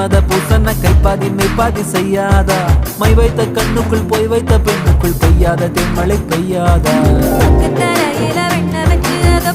மன்மத பூசன கைப்பாதி மெய்ப்பாதி செய்யாதா my வைத்த கண்ணுக்குள் போய் வைத்த பெண்ணுக்குள் பெய்யாத தென்மழை பெய்யாதா தரையில வெண்ண வச்சு அத